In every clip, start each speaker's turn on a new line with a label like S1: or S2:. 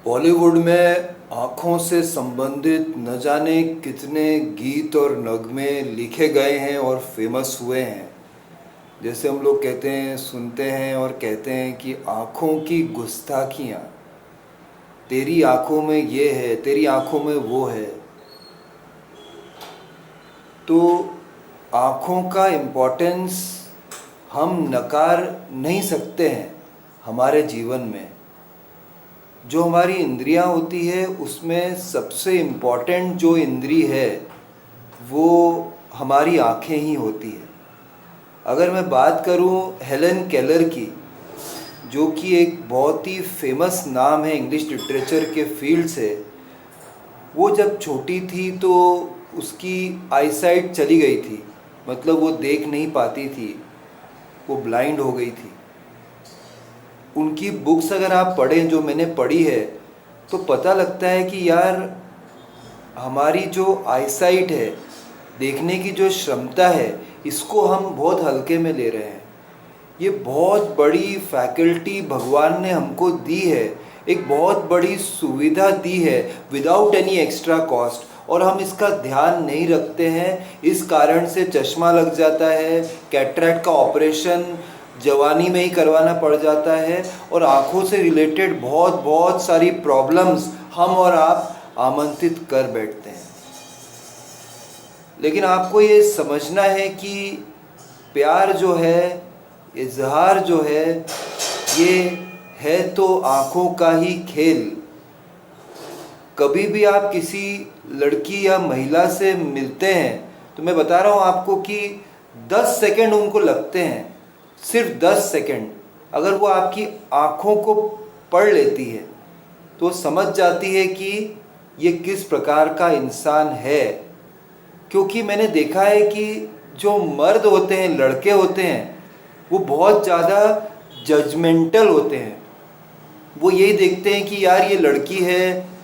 S1: बॉलीवुड में आँखों से संबंधित न जाने कितने गीत और नगमे लिखे गए हैं और फेमस हुए हैं। जैसे हम लोग कहते हैं, सुनते हैं और कहते हैं कि आँखों की गुस्ताखियाँ, तेरी आँखों में ये है, तेरी आँखों में वो है। तो आँखों का इम्पोर्टेंस हम नकार नहीं सकते हैं हमारे जीवन में। जो हमारी इंद्रियां होती है उसमें सबसे इम्पॉर्टेंट जो इंद्री है वो हमारी आँखें ही होती है। अगर मैं बात करूं हेलन केलर की, जो कि एक बहुत ही फेमस नाम है इंग्लिश लिटरेचर के फील्ड से। वो जब छोटी थी तो उसकी आईसाइट चली गई थी, मतलब वो देख नहीं पाती थी, वो ब्लाइंड हो गई थी। उनकी बुक्स अगर आप पढ़ें, जो मैंने पढ़ी है, तो पता लगता है कि यार हमारी जो आईसाइट है, देखने की जो क्षमता है, इसको हम बहुत हल्के में ले रहे हैं। ये बहुत बड़ी फैकल्टी भगवान ने हमको दी है, एक बहुत बड़ी सुविधा दी है विदाउट एनी एक्स्ट्रा कॉस्ट, और हम इसका ध्यान नहीं रखते हैं। इस कारण से चश्मा लग जाता है, कैटरैक्ट का ऑपरेशन जवानी में ही करवाना पड़ जाता है, और आँखों से रिलेटेड बहुत सारी प्रॉब्लम्स हम और आप आमंत्रित कर बैठते हैं। लेकिन आपको ये समझना है कि प्यार जो है, इजहार जो है, ये है तो आँखों का ही खेल। कभी भी आप किसी लड़की या महिला से मिलते हैं तो मैं बता रहा हूँ आपको कि 10 सेकंड उनको लगते हैं, सिर्फ 10 सेकंड। अगर वो आपकी आँखों को पढ़ लेती है तो समझ जाती है कि ये किस प्रकार का इंसान है। क्योंकि मैंने देखा है कि जो मर्द होते हैं, लड़के होते हैं, वो बहुत ज़्यादा जजमेंटल होते हैं। वो यही देखते हैं कि यार ये लड़की है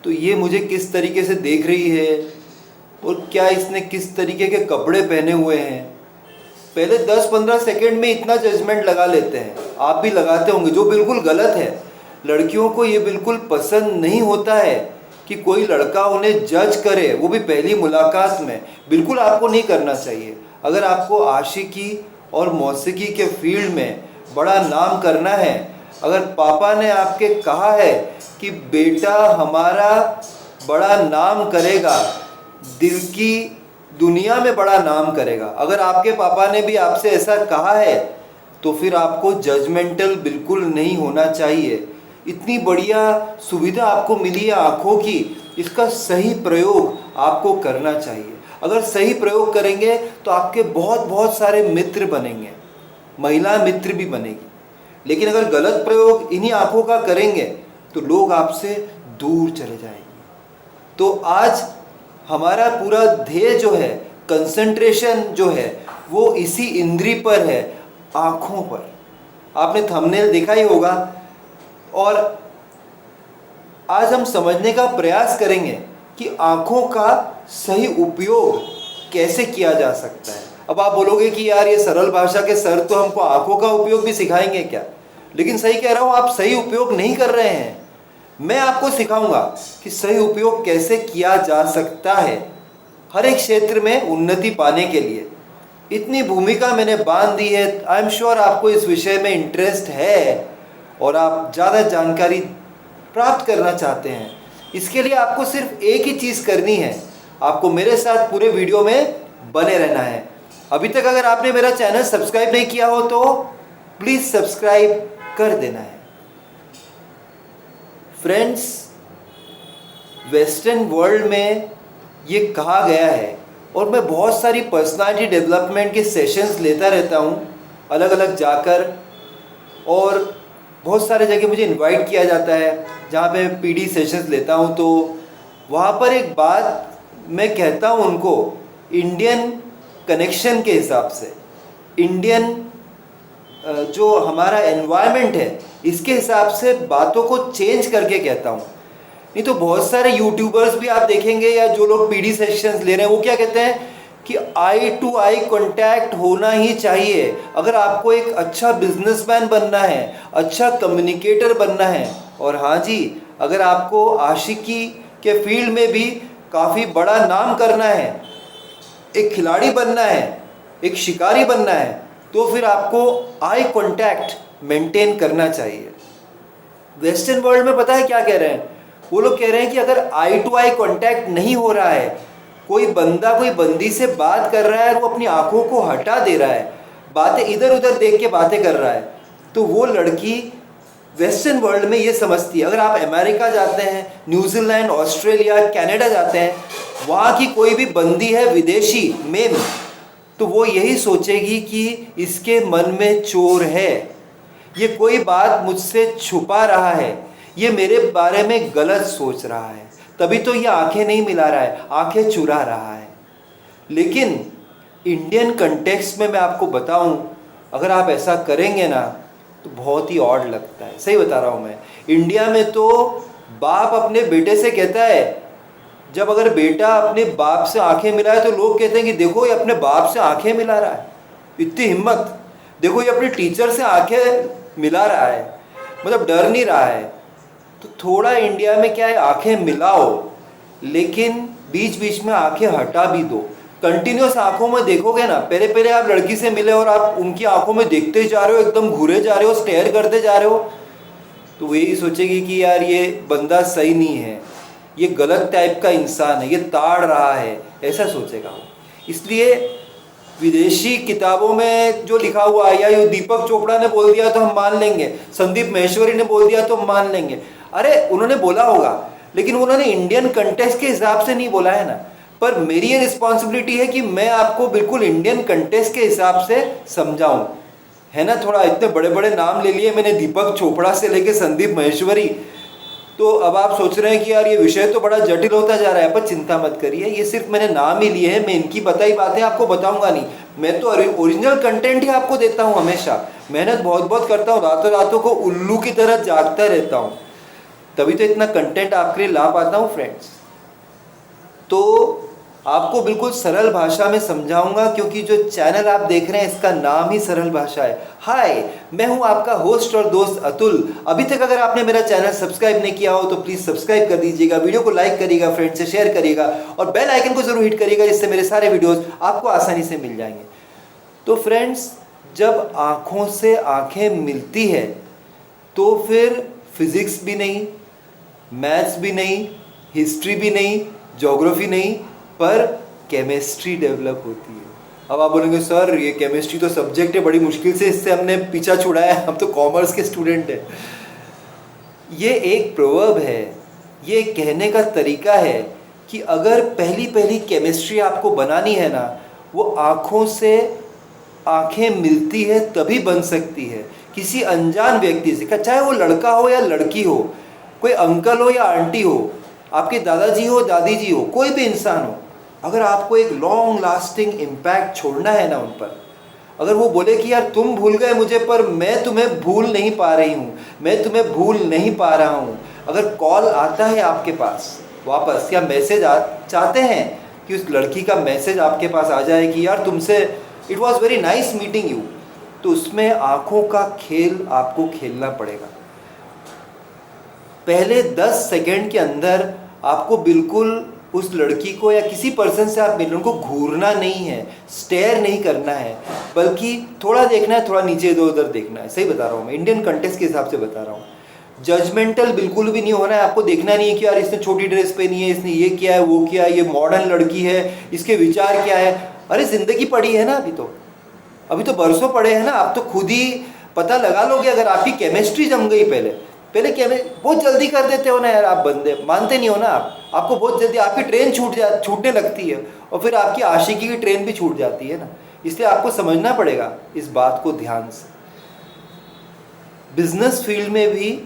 S1: तो ये मुझे किस तरीके से देख रही है, और क्या इसने किस तरीके के कपड़े पहने हुए हैं। पहले 10-15 सेकंड में इतना जजमेंट लगा लेते हैं, आप भी लगाते होंगे, जो बिल्कुल गलत है। लड़कियों को ये बिल्कुल पसंद नहीं होता है कि कोई लड़का उन्हें जज करे, वो भी पहली मुलाकात में। बिल्कुल आपको नहीं करना चाहिए। अगर आपको आशिकी और मौसीकी के फील्ड में बड़ा नाम करना है, अगर पापा ने आपके कहा है कि बेटा हमारा बड़ा नाम करेगा, दिल की दुनिया में बड़ा नाम करेगा, अगर आपके पापा ने भी आपसे ऐसा कहा है तो फिर आपको जजमेंटल बिल्कुल नहीं होना चाहिए। इतनी बढ़िया सुविधा आपको मिली है आँखों की, इसका सही प्रयोग आपको करना चाहिए। अगर सही प्रयोग करेंगे तो आपके बहुत सारे मित्र बनेंगे, महिला मित्र भी बनेगी। लेकिन अगर गलत प्रयोग इन्हीं आँखों का करेंगे तो लोग आपसे दूर चले जाएंगे। तो आज हमारा पूरा ध्येय जो है, कंसंट्रेशन जो है, वो इसी इंद्री पर है, आँखों पर। आपने थंबनेल देखा ही होगा। और आज हम समझने का प्रयास करेंगे कि आँखों का सही उपयोग कैसे किया जा सकता है। अब आप बोलोगे कि यार ये सरल भाषा के सर तो हमको आँखों का उपयोग भी सिखाएंगे क्या? लेकिन सही कह रहा हूँ, आप सही उपयोग नहीं कर रहे हैं। मैं आपको सिखाऊंगा कि सही उपयोग कैसे किया जा सकता है हर एक क्षेत्र में उन्नति पाने के लिए। इतनी भूमिका मैंने बांध दी है। आई एम श्योर आपको इस विषय में इंटरेस्ट है और आप ज़्यादा जानकारी प्राप्त करना चाहते हैं। इसके लिए आपको सिर्फ एक ही चीज़ करनी है, आपको मेरे साथ पूरे वीडियो में बने रहना है। अभी तक अगर आपने मेरा चैनल सब्सक्राइब नहीं किया हो तो प्लीज़ सब्सक्राइब कर देना है। फ्रेंड्स, वेस्टर्न वर्ल्ड में ये कहा गया है, और मैं बहुत सारी पर्सनालिटी डेवलपमेंट के सेशंस लेता रहता हूँ अलग अलग जाकर, और बहुत सारे जगह मुझे इनवाइट किया जाता है जहाँ पे पीडी सेशंस लेता हूँ। तो वहाँ पर एक बात मैं कहता हूँ उनको, इंडियन कनेक्शन के हिसाब से, इंडियन जो हमारा एनवायरनमेंट है, इसके हिसाब से बातों को चेंज करके कहता हूँ। नहीं तो बहुत सारे यूट्यूबर्स भी आप देखेंगे, या जो लोग पीडी सेशंस ले रहे हैं, वो क्या कहते हैं कि आई टू आई कांटेक्ट होना ही चाहिए। अगर आपको एक अच्छा बिजनेसमैन बनना है, अच्छा कम्युनिकेटर बनना है, और हाँ जी, अगर आपको आशिकी के फील्ड में भी काफ़ी बड़ा नाम करना है, एक खिलाड़ी बनना है, एक शिकारी बनना है, तो फिर आपको आई कांटेक्ट मेंटेन करना चाहिए। वेस्टर्न वर्ल्ड में पता है क्या कह रहे हैं? वो लोग कह रहे हैं कि अगर आई टू आई कांटेक्ट नहीं हो रहा है, कोई बंदा कोई बंदी से बात कर रहा है और वो अपनी आंखों को हटा दे रहा है, बातें इधर उधर देख के बातें कर रहा है, तो वो लड़की वेस्टर्न वर्ल्ड में ये समझती है। अगर आप अमेरिका जाते हैं, न्यूजीलैंड, ऑस्ट्रेलिया, कनाडा जाते हैं, वहाँ की कोई भी बंदी है विदेशी मेल, तो वो यही सोचेगी कि इसके मन में चोर है, ये कोई बात मुझसे छुपा रहा है, ये मेरे बारे में गलत सोच रहा है, तभी तो ये आंखें नहीं मिला रहा है, आंखें चुरा रहा है। लेकिन इंडियन कंटेक्स्ट में मैं आपको बताऊं, अगर आप ऐसा करेंगे ना तो बहुत ही ऑड लगता है। सही बता रहा हूं मैं। इंडिया में तो बाप अपने बेटे से कहता है, जब अगर बेटा अपने बाप से आंखें मिलाए तो लोग कहते हैं कि देखो ये अपने बाप से आंखें मिला रहा है, इतनी हिम्मत, देखो ये अपने टीचर से आंखें मिला रहा है, मतलब डर नहीं रहा है। तो थोड़ा इंडिया में क्या है, आंखें मिलाओ लेकिन बीच बीच में आंखें हटा भी दो। कंटिन्यूस आंखों में देखोगे ना, पहले पहले आप लड़की से मिले और आप उनकी आंखों में देखते जा रहे हो, एकदम घूरे जा रहे हो, स्टेयर करते जा रहे हो, तो वो यही सोचेगी कि यार ये बंदा सही नहीं है, ये गलत टाइप का इंसान है, ये ताड़ रहा है, ऐसा सोचेगा वो। इसलिए विदेशी किताबों में जो लिखा हुआ है, या ये दीपक चोपड़ा ने बोल दिया तो हम मान लेंगे, संदीप माहेश्वरी ने बोल दिया तो हम मान लेंगे, अरे उन्होंने बोला होगा, लेकिन उन्होंने इंडियन कंटेक्स्ट के हिसाब से नहीं बोला है ना। पर मेरी ये रिस्पॉन्सिबिलिटी है कि मैं आपको बिल्कुल इंडियन कंटेक्स्ट के हिसाब से समझाऊं, है ना। थोड़ा इतने बड़े बड़े नाम ले लिए मैंने, दीपक चोपड़ा से लेके संदीप माहेश्वरी, तो अब आप सोच रहे हैं कि यार ये विषय तो बड़ा जटिल होता जा रहा है। पर चिंता मत करिए, ये सिर्फ मैंने नाम ही लिए हैं, मैं इनकी बताई बातें आपको बताऊंगा नहीं। मैं तो ओरिजिनल कंटेंट ही आपको देता हूँ हमेशा। मेहनत बहुत बहुत करता हूँ, रातों रातों को उल्लू की तरह जागता रहता हूँ, तभी तो इतना कंटेंट आपके लिए ला पाता हूँ फ्रेंड्स। तो आपको बिल्कुल सरल भाषा में समझाऊंगा, क्योंकि जो चैनल आप देख रहे हैं इसका नाम ही सरल भाषा है। हाय, मैं हूं आपका होस्ट और दोस्त अतुल। अभी तक अगर आपने मेरा चैनल सब्सक्राइब नहीं किया हो तो प्लीज़ सब्सक्राइब कर दीजिएगा, वीडियो को लाइक करिएगा, फ्रेंड से शेयर करिएगा और बेल आइकन को जरूर हिट करिएगा, जिससे मेरे सारे वीडियोस आपको आसानी से मिल जाएंगे। तो फ्रेंड्स, जब आँखों से आँखें मिलती है तो फिर फिजिक्स भी नहीं, मैथ्स भी नहीं, हिस्ट्री भी नहीं, ज्योग्राफी नहीं, पर केमिस्ट्री डेवलप होती है। अब आप बोलेंगे सर ये केमिस्ट्री तो सब्जेक्ट है, बड़ी मुश्किल से इससे हमने पीछा छुड़ाया है, हम तो कॉमर्स के स्टूडेंट हैं। ये एक प्रोवर्ब है, ये कहने का तरीका है कि अगर पहली पहली केमिस्ट्री आपको बनानी है ना, वो आँखों से आँखें मिलती है तभी बन सकती है। किसी अनजान व्यक्ति से, चाहे वो लड़का हो या लड़की हो, कोई अंकल हो या आंटी हो, आपके दादाजी हो दादी जी हो, कोई भी इंसान हो, अगर आपको एक लॉन्ग लास्टिंग इम्पैक्ट छोड़ना है ना उन पर, अगर वो बोले कि यार तुम भूल गए मुझे पर मैं तुम्हें भूल नहीं पा रही हूँ, मैं तुम्हें भूल नहीं पा रहा हूँ, अगर कॉल आता है आपके पास वापस, या मैसेज चाहते हैं कि उस लड़की का मैसेज आपके पास आ जाए कि यार तुमसे it was very nice meeting you, तो उसमें आँखों का खेल आपको खेलना पड़ेगा। पहले 10 सेकेंड के अंदर आपको बिल्कुल उस लड़की को या किसी पर्सन से आप मिलने, उनको घूरना नहीं है, स्टेयर नहीं करना है, बल्कि थोड़ा देखना है, थोड़ा नीचे इधर उधर देखना है। सही बता रहा हूँ मैं, इंडियन कंटेक्स्ट के हिसाब से बता रहा हूँ। जजमेंटल बिल्कुल भी नहीं होना है, आपको देखना नहीं है कि यार इसने छोटी ड्रेस पहनी है, इसने ये किया है, वो किया है, ये मॉडर्न लड़की है, इसके विचार क्या है। अरे ज़िंदगी पड़ी है ना, अभी तो बरसों पड़े हैं ना, आप तो खुद ही पता लगा लोगे अगर आपकी केमिस्ट्री जम गई। पहले बहुत जल्दी कर देते हो ना यार, आप बंदे मानते नहीं हो ना, आपको बहुत जल्दी आपकी ट्रेन छूटने लगती है, और फिर आपकी आशिकी की ट्रेन भी छूट जाती है ना। इसलिए आपको समझना पड़ेगा इस बात को ध्यान से। बिजनेस फील्ड में भी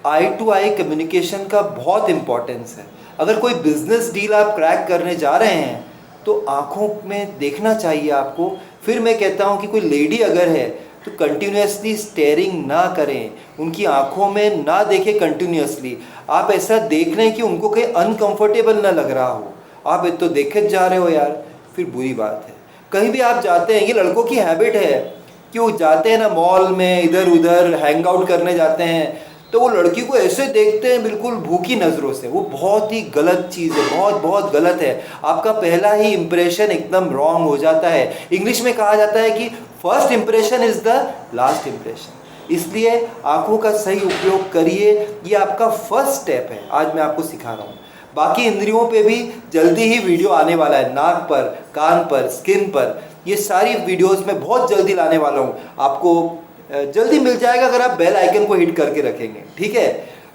S1: आई टू आई कम्युनिकेशन का बहुत इंपॉर्टेंस है। अगर कोई बिजनेस डील आप क्रैक करने जा रहे हैं तो आंखों में देखना चाहिए आपको। फिर मैं कहता हूँ कि कोई लेडी अगर है तो कंटिन्यूसली स्टेयरिंग ना करें, उनकी आंखों में ना देखें कंटिन्यूसली। आप ऐसा देख लें कि उनको कहीं अनकंफर्टेबल ना लग रहा हो, आप तो देखे जा रहे हो यार, फिर बुरी बात है। कहीं भी आप जाते हैं, ये लड़कों की हैबिट है कि वो जाते हैं ना मॉल में, इधर उधर हैंग आउट करने जाते हैं, तो वो लड़की को ऐसे देखते हैं बिल्कुल भूखी नज़रों से। वो बहुत ही गलत चीज़ है, बहुत बहुत गलत है। आपका पहला ही इंप्रेशन एकदम रॉन्ग हो जाता है। इंग्लिश में कहा जाता है कि first impression is the last impression. इसलिए आँखों का सही उपयोग करिए, ये आपका फर्स्ट स्टेप है। आज मैं आपको सिखा रहा हूँ। बाकी इंद्रियों पे भी जल्दी ही वीडियो आने वाला है, नाक पर, कान पर, स्किन पर, ये सारी वीडियोस मैं बहुत जल्दी लाने वाला हूँ। आपको जल्दी मिल जाएगा अगर आप बेल आइकन को हिट करके रखेंगे, ठीक है।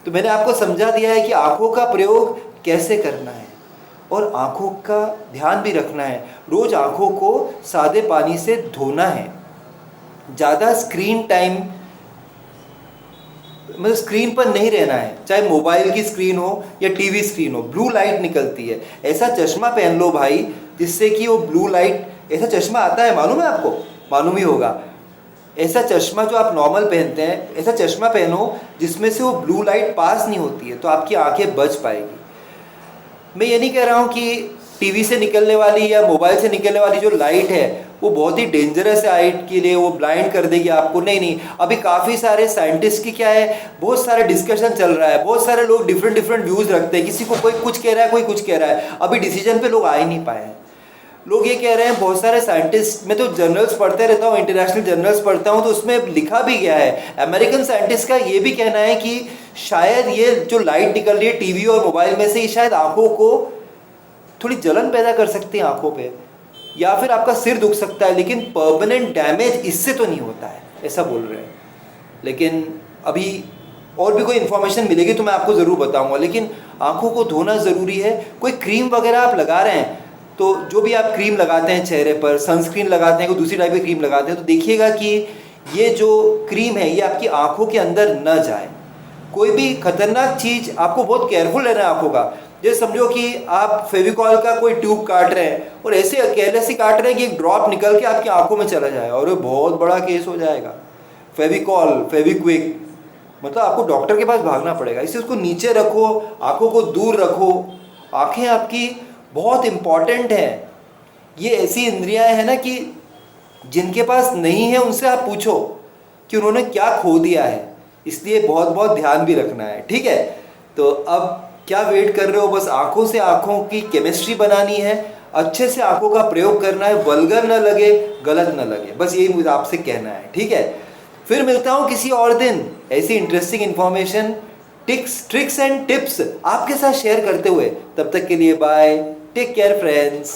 S1: तो मैंने आपको समझा दिया है कि आँखों का प्रयोग कैसे करना है और आँखों का ध्यान भी रखना है। रोज़ आँखों को सादे पानी से धोना है। ज़्यादा स्क्रीन टाइम मतलब स्क्रीन पर नहीं रहना है, चाहे मोबाइल की स्क्रीन हो या टीवी स्क्रीन हो। ब्लू लाइट निकलती है, ऐसा चश्मा पहन लो भाई जिससे कि वो ब्लू लाइट, ऐसा चश्मा आता है, मालूम है आपको? मालूम ही होगा। ऐसा चश्मा जो आप नॉर्मल पहनते हैं, ऐसा चश्मा पहनो जिसमें से वो ब्लू लाइट पास नहीं होती है, तो आपकी आंखें बच पाएगी। मैं ये नहीं कह रहा हूँ कि टीवी से निकलने वाली या मोबाइल से निकलने वाली जो लाइट है वो बहुत ही डेंजरस है आइट के लिए, वो ब्लाइंड कर देगी आपको। नहीं, अभी काफ़ी सारे साइंटिस्ट की क्या है, बहुत सारे डिस्कशन चल रहा है, बहुत सारे लोग डिफरेंट व्यूज़ रखते हैं। किसी को कोई कुछ कह रहा है, कोई कुछ कह रहा है। अभी डिसीजन पे लोग आ ही नहीं पाए हैं। लोग ये कह रहे हैं, बहुत सारे साइंटिस्ट, मैं तो जर्नल्स पढ़ते रहता हूँ, इंटरनेशनल जर्नल्स पढ़ता हूँ, तो उसमें लिखा भी गया है, अमेरिकन साइंटिस्ट का ये भी कहना है कि शायद ये जो लाइट निकल रही है टीवी और मोबाइल में से, ये शायद आंखों को थोड़ी जलन पैदा कर सकती है आंखों पे, या फिर आपका सिर दुख सकता है, लेकिन परमानेंट डैमेज इससे तो नहीं होता है, ऐसा बोल रहे हैं। लेकिन अभी और भी कोई इन्फॉर्मेशन मिलेगी तो मैं आपको ज़रूर बताऊंगा। लेकिन आंखों को धोना ज़रूरी है। कोई क्रीम वगैरह आप लगा रहे हैं, तो जो भी आप क्रीम लगाते हैं चेहरे पर, सनस्क्रीन लगाते हैं, कोई दूसरी टाइप की क्रीम लगाते हैं, तो देखिएगा कि ये जो क्रीम है ये आपकी आंखों के अंदर न जाए। कोई भी खतरनाक चीज़, आपको बहुत केयरफुल रहना है आंखों का। जैसे समझो कि आप फेविकॉल का कोई ट्यूब काट रहे हैं और ऐसे केयरलेस ही काट रहे हैं कि एक ड्रॉप निकल के आपकी आंखों में चला जाए, और वो बहुत बड़ा केस हो जाएगा। फेविकॉल, फेविक्विक, मतलब आपको डॉक्टर के पास भागना पड़ेगा। इसलिए उसको नीचे रखो, आंखों को दूर रखो। आंखें आपकी बहुत इम्पॉर्टेंट है। ये ऐसी इंद्रियां हैं ना कि जिनके पास नहीं है उनसे आप पूछो कि उन्होंने क्या खो दिया है। इसलिए बहुत बहुत ध्यान भी रखना है, ठीक है। तो अब क्या वेट कर रहे हो, बस आंखों से आंखों की केमिस्ट्री बनानी है, अच्छे से आंखों का प्रयोग करना है, वल्गर न लगे, गलत न लगे, बस यही मुझे आपसे कहना है, ठीक है। फिर मिलता हूँ किसी और दिन ऐसी interesting information, tricks and tips आपके साथ शेयर करते हुए। तब तक के लिए बाय, टेक केयर फ्रेंड्स।